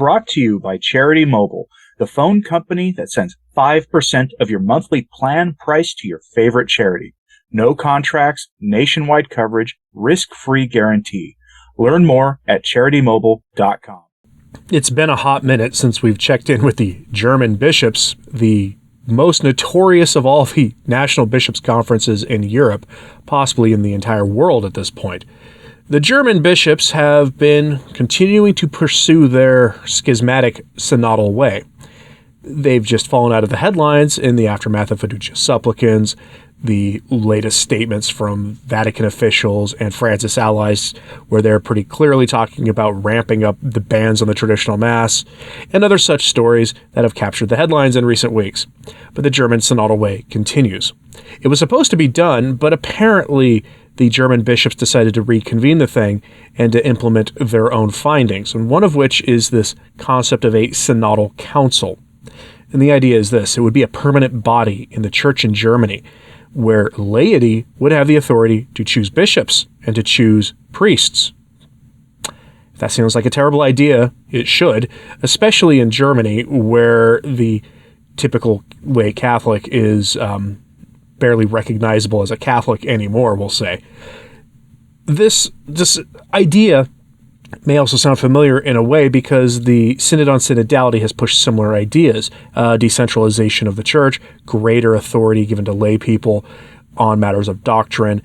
brought to you by Charity Mobile, the phone company that sends 5% of your monthly plan price to your favorite charity. No contracts, nationwide coverage, risk-free guarantee. Learn more at CharityMobile.com. It's been a hot minute since we've checked in with the German bishops, the most notorious of all the national bishops' conferences in Europe, possibly in the entire world at this point. The German bishops have been continuing to pursue their schismatic synodal way. They've just fallen out of the headlines in the aftermath of Fiducia Supplicans, the latest statements from Vatican officials and Francis allies, where they're pretty clearly talking about ramping up the bans on the traditional Mass, and other such stories that have captured the headlines in recent weeks. But the German synodal way continues. It was supposed to be done, but apparently the German bishops decided to reconvene the thing and to implement their own findings, and one of which is this concept of a synodal council. And the idea is this: it would be a permanent body in the church in Germany, where laity would have the authority to choose bishops and to choose priests. If that sounds like a terrible idea, it should, especially in Germany, where the typical lay Catholic is barely recognizable as a Catholic anymore, we'll say. This idea may also sound familiar in a way because the Synod on Synodality has pushed similar ideas: decentralization of the church, greater authority given to lay people on matters of doctrine,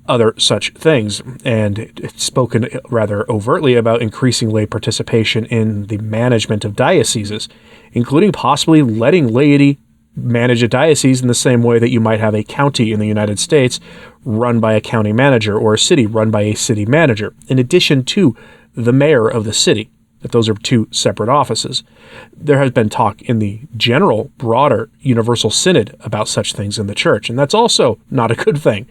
other such things. And it's spoken rather overtly about increasing lay participation in the management of dioceses, including possibly letting laity manage a diocese in the same way that you might have a county in the United States run by a county manager or a city run by a city manager, in addition to the mayor of the city, that those are two separate offices. There has been talk in the general, broader, universal synod about such things in the church, and that's also not a good thing.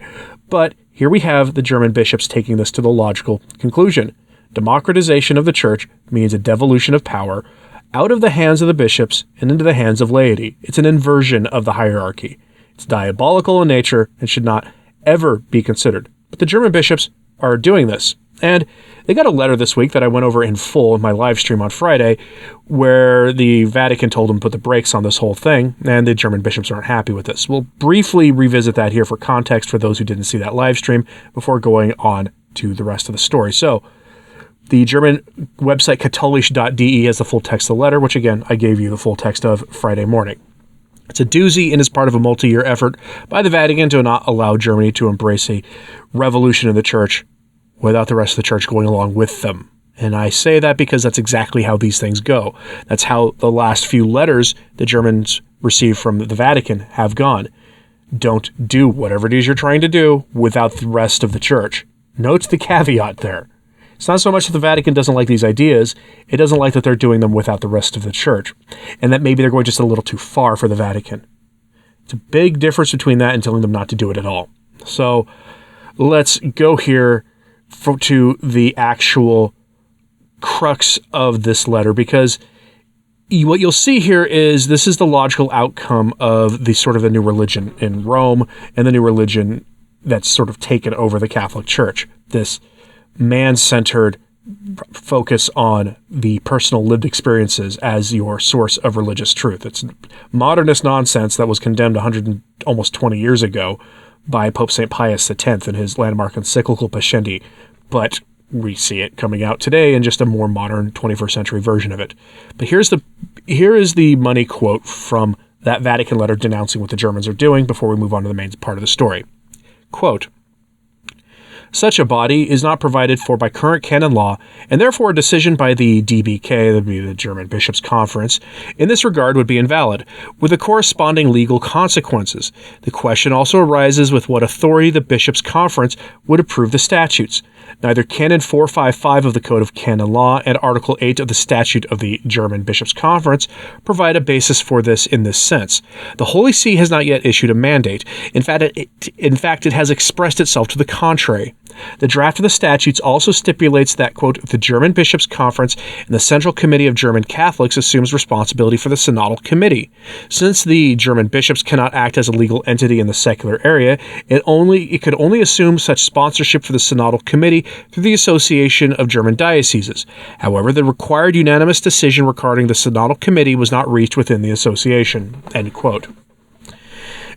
But here we have the German bishops taking this to the logical conclusion. Democratization of the church means a devolution of power out of the hands of the bishops and into the hands of laity. It's an inversion of the hierarchy. It's diabolical in nature and should not ever be considered. But the German bishops are doing this. And they got a letter this week that I went over in full in my live stream on Friday, where the Vatican told them to put the brakes on this whole thing, and the German bishops aren't happy with this. We'll briefly revisit that here for context for those who didn't see that live stream before going on to the rest of the story. So, the German website katholisch.de has the full text of the letter, which again, I gave you the full text of Friday morning. It's a doozy and is part of a multi-year effort by the Vatican to not allow Germany to embrace a revolution in the church without the rest of the church going along with them. And I say that because that's exactly how these things go. That's how the last few letters the Germans received from the Vatican have gone. Don't do whatever it is you're trying to do without the rest of the church. Note the caveat there. It's not so much that the Vatican doesn't like these ideas, it doesn't like that they're doing them without the rest of the church, and that maybe they're going just a little too far for the Vatican. It's a big difference between that and telling them not to do it at all. So let's go here to the actual crux of this letter, because what you'll see here is this is the logical outcome of the sort of the new religion in Rome and the new religion that's sort of taken over the Catholic Church. This man-centered focus on the personal lived experiences as your source of religious truth. It's modernist nonsense that was condemned 120 years ago by Pope St. Pius X in his landmark encyclical Pascendi, but we see it coming out today in just a more modern 21st century version of it. But here is the money quote from that Vatican letter denouncing what the Germans are doing before we move on to the main part of the story. Quote, "Such a body is not provided for by current canon law, and therefore a decision by the DBK, that would be the German Bishops' Conference, in this regard would be invalid, with the corresponding legal consequences. The question also arises with what authority the Bishops' Conference would approve the statutes. Neither Canon 455 of the Code of Canon Law and Article 8 of the Statute of the German Bishops' Conference provide a basis for this in this sense. The Holy See has not yet issued a mandate. In fact, it has expressed itself to the contrary. The draft of the statutes also stipulates that, quote, the German Bishops' Conference and the Central Committee of German Catholics assumes responsibility for the Synodal Committee. Since the German bishops cannot act as a legal entity in the secular area, it could only assume such sponsorship for the Synodal Committee Committee through the Association of German Dioceses. However, the required unanimous decision regarding the Synodal Committee was not reached within the association." End quote.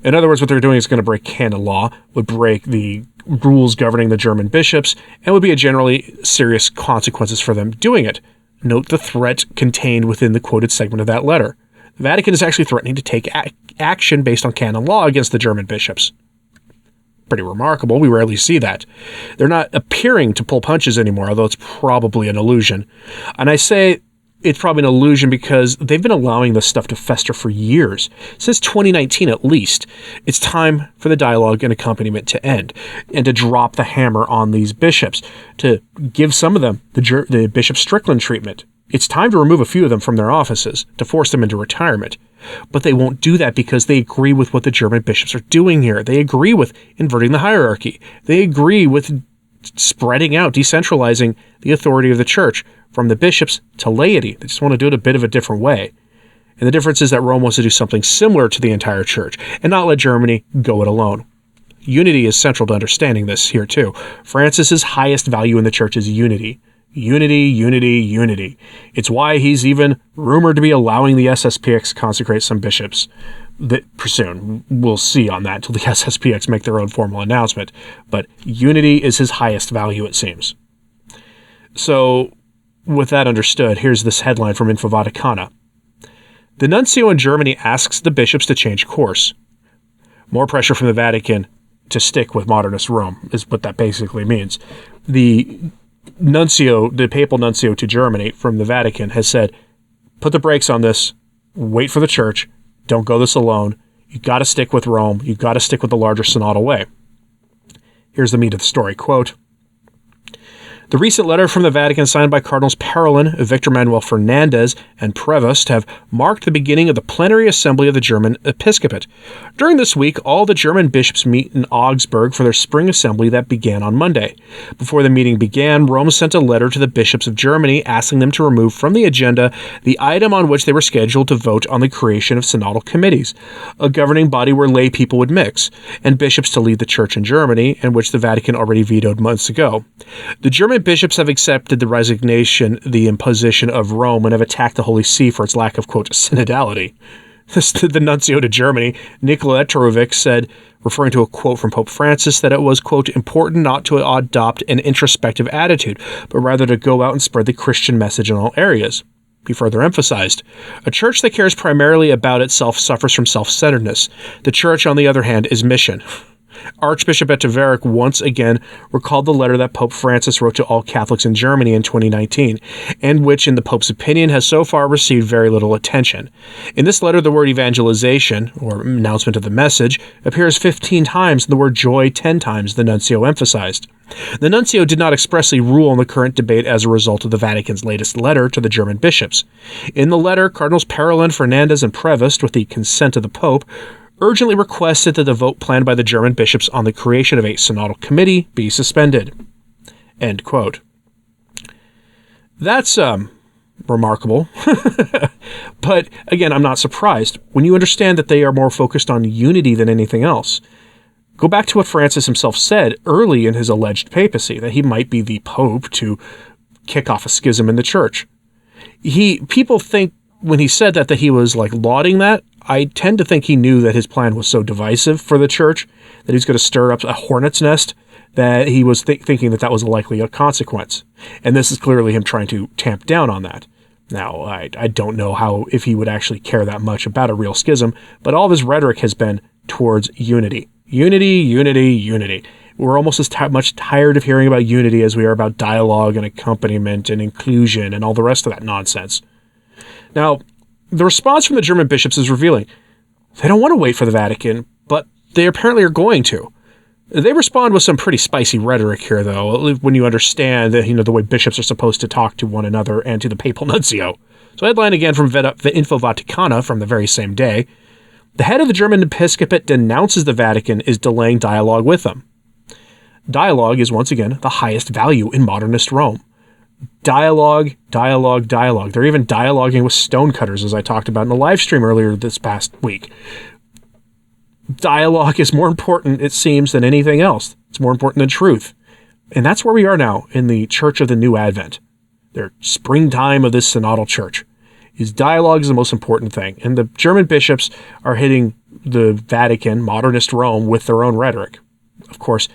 In other words, what they're doing is going to break canon law, would break the rules governing the German bishops, and would be a generally serious consequences for them doing it. Note the threat contained within the quoted segment of that letter. The Vatican is actually threatening to take action based on canon law against the German bishops. Pretty remarkable. We rarely see that. They're not appearing to pull punches anymore, although it's probably an illusion. And I say it's probably an illusion because they've been allowing this stuff to fester for years, since 2019 at least. It's time for the dialogue and accompaniment to end, and to drop the hammer on these bishops, to give some of them the Bishop Strickland treatment. It's time to remove a few of them from their offices, to force them into retirement. But they won't do that because they agree with what the German bishops are doing here. They agree with inverting the hierarchy. They agree with spreading out, decentralizing the authority of the church from the bishops to laity. They just want to do it a bit of a different way. And the difference is that Rome wants to do something similar to the entire church and not let Germany go it alone. Unity is central to understanding this here too. Francis's highest value in the church is unity. Unity, unity, unity. It's why he's even rumored to be allowing the SSPX consecrate some bishops. That soon. We'll see on that until the SSPX make their own formal announcement. But unity is his highest value, it seems. So, with that understood, here's this headline from Info Vaticana. The nuncio in Germany asks the bishops to change course. More pressure from the Vatican to stick with modernist Rome is what that basically means. The nuncio, the papal nuncio to Germany from the Vatican has said, put the brakes on this, wait for the church, don't go this alone, you got to stick with Rome, you got to stick with the larger synodal way. Here's the meat of the story, quote, the recent letter from the Vatican signed by Cardinals Parolin, Victor Manuel Fernandez, and Prevost have marked the beginning of the plenary assembly of the German episcopate. During this week, all the German bishops meet in Augsburg for their spring assembly that began on Monday. Before the meeting began, Rome sent a letter to the bishops of Germany asking them to remove from the agenda the item on which they were scheduled to vote on the creation of synodal committees, a governing body where lay people would mix, and bishops to lead the church in Germany, and which the Vatican already vetoed months ago. The German bishops have accepted the resignation, the imposition of Rome, and have attacked the Holy See for its lack of, quote, synodality. The nuncio to Germany, Nikola Etorovic, said, referring to a quote from Pope Francis, that it was, quote, important not to adopt an introspective attitude, but rather to go out and spread the Christian message in all areas. He further emphasized, a church that cares primarily about itself suffers from self-centeredness. The church, on the other hand, is mission. Archbishop Eteveric once again recalled the letter that Pope Francis wrote to all Catholics in Germany in 2019, and which, in the Pope's opinion, has so far received very little attention. In this letter, the word evangelization, or announcement of the message, appears 15 times, and the word joy 10 times, the nuncio emphasized. The nuncio did not expressly rule on the current debate as a result of the Vatican's latest letter to the German bishops. In the letter, Cardinals Parolin, Fernandez, and Prevost, with the consent of the Pope, urgently requested that the vote planned by the German bishops on the creation of a synodal committee be suspended. End quote. That's remarkable. But again, I'm not surprised when you understand that they are more focused on unity than anything else. Go back to what Francis himself said early in his alleged papacy, that he might be the Pope to kick off a schism in the church. People think when he said that he was like lauding that. I tend to think he knew that his plan was so divisive for the church that he was going to stir up a hornet's nest, that he was thinking that was a likely consequence. And this is clearly him trying to tamp down on that. Now, I don't know if he would actually care that much about a real schism, but all of his rhetoric has been towards unity. Unity, unity, unity. We're almost as much tired of hearing about unity as we are about dialogue and accompaniment and inclusion and all the rest of that nonsense. Now, the response from the German bishops is revealing. They don't want to wait for the Vatican, but they apparently are going to. They respond with some pretty spicy rhetoric here, though, when you understand that, the way bishops are supposed to talk to one another and to the papal nuncio. So headline again from Info Vaticana from the very same day. The head of the German episcopate denounces the Vatican is delaying dialogue with them. Dialogue is, once again, the highest value in modernist Rome. Dialogue, dialogue, dialogue. They're even dialoguing with stonecutters, as I talked about in a live stream earlier this past week. Dialogue is more important, it seems, than anything else. It's more important than truth. And that's where we are now in the Church of the New Advent, their springtime of this synodal church. Is dialogue is the most important thing. And the German bishops are hitting the Vatican, modernist Rome, with their own rhetoric. Of course,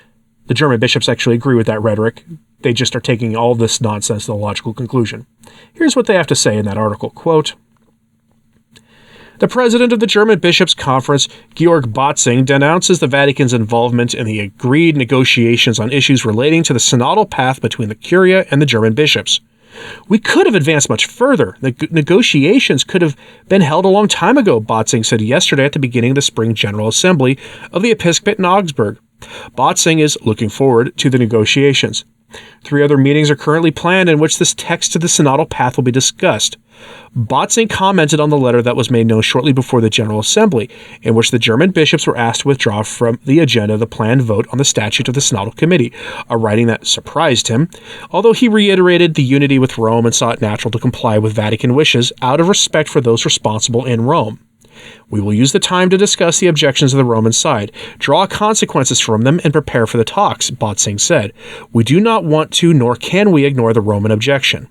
the German bishops actually agree with that rhetoric. They just are taking all this nonsense to the logical conclusion. Here's what they have to say in that article. Quote, the president of the German Bishops' Conference, Georg Botzing, denounces the Vatican's involvement in the agreed negotiations on issues relating to the synodal path between the Curia and the German bishops. We could have advanced much further. The negotiations could have been held a long time ago, Botzing said yesterday at the beginning of the Spring General Assembly of the Episcopate in Augsburg. Botzing is looking forward to the negotiations. 3 other meetings are currently planned in which this text of the synodal path will be discussed. Botzing commented on the letter that was made known shortly before the General Assembly, in which the German bishops were asked to withdraw from the agenda the planned vote on the statute of the Synodal Committee, a writing that surprised him, although he reiterated the unity with Rome and saw it natural to comply with Vatican wishes out of respect for those responsible in Rome. We will use the time to discuss the objections of the Roman side, draw consequences from them, and prepare for the talks, Botzing said. We do not want to, nor can we, ignore the Roman objection.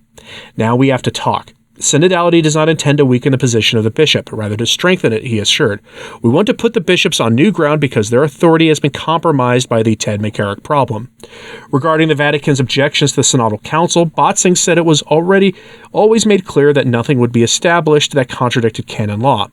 Now we have to talk. Synodality does not intend to weaken the position of the bishop, but rather to strengthen it, he assured. We want to put the bishops on new ground because their authority has been compromised by the Ted McCarrick problem. Regarding the Vatican's objections to the Synodal Council, Botzing said it was always made clear that nothing would be established that contradicted canon law.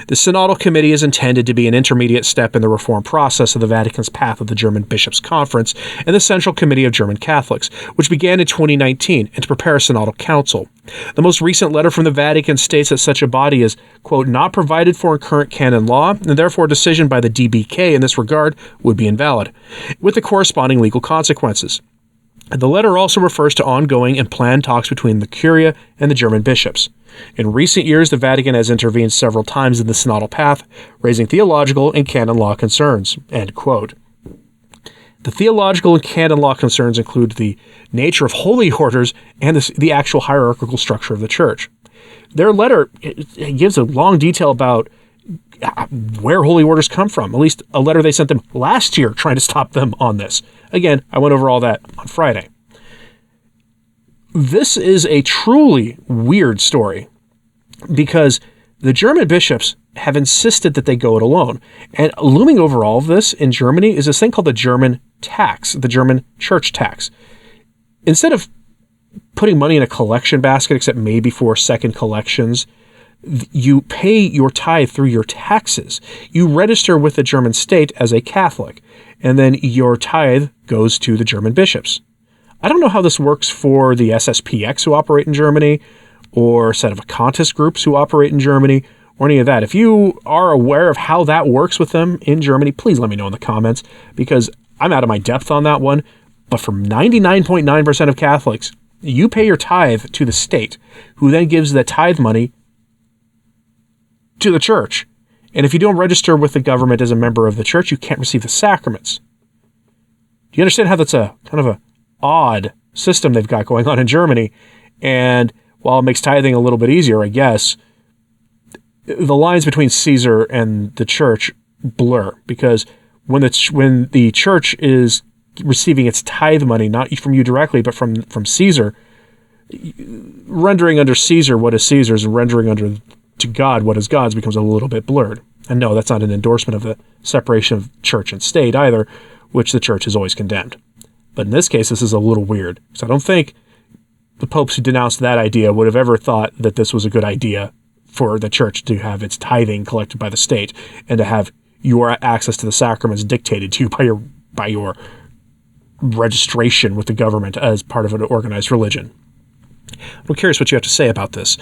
The Synodal Committee is intended to be an intermediate step in the reform process of the Vatican's path of the German Bishops' Conference and the Central Committee of German Catholics, which began in 2019, and to prepare a Synodal Council. The most recent letter from the Vatican states that such a body is, quote, not provided for in current canon law, and therefore a decision by the DBK in this regard would be invalid, with the corresponding legal consequences. The letter also refers to ongoing and planned talks between the Curia and the German bishops. In recent years, the Vatican has intervened several times in the synodal path, raising theological and canon law concerns. End quote. The theological and canon law concerns include the nature of holy orders and the actual hierarchical structure of the church. Their letter gives a long detail about where holy orders come from, at least a letter they sent them last year trying to stop them on this. Again, I went over all that on Friday. This is a truly weird story because the German bishops have insisted that they go it alone. And looming over all of this in Germany is this thing called the German tax, the German church tax. Instead of putting money in a collection basket, except maybe for second collections, you pay your tithe through your taxes. You register with the German state as a Catholic, and then your tithe goes to the German bishops. I don't know how this works for the SSPX who operate in Germany, or Sedevacantist groups who operate in Germany, or any of that. If you are aware of how that works with them in Germany, please let me know in the comments, because I'm out of my depth on that one. But for 99.9% of Catholics, you pay your tithe to the state, who then gives that tithe money to the church. And if you don't register with the government as a member of the church, you can't receive the sacraments. Do you understand how that's a kind of a odd system they've got going on in Germany? And while it makes tithing a little bit easier, I guess, the lines between Caesar and the church blur, because when the church is receiving its tithe money, not from you directly, but from Caesar, rendering under Caesar what is Caesar's and rendering under to God what is God's becomes a little bit blurred. And no, that's not an endorsement of the separation of church and state either, which the church has always condemned. But in this case, this is a little weird, because I don't think the popes who denounced that idea would have ever thought that this was a good idea for the church to have its tithing collected by the state and to have your access to the sacraments dictated to you by your registration with the government as part of an organized religion. I'm curious what you have to say about this.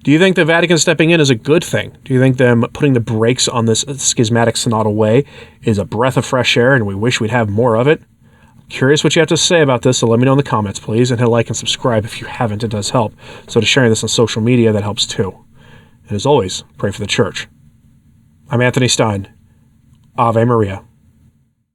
Do you think the Vatican stepping in is a good thing? Do you think them putting the brakes on this schismatic synodal way is a breath of fresh air and we wish we'd have more of it? Curious what you have to say about this, so let me know in the comments, please, and hit like and subscribe if you haven't. It does help. So to sharing this on social media, that helps too. And as always, pray for the church. I'm Anthony Stine. Ave Maria.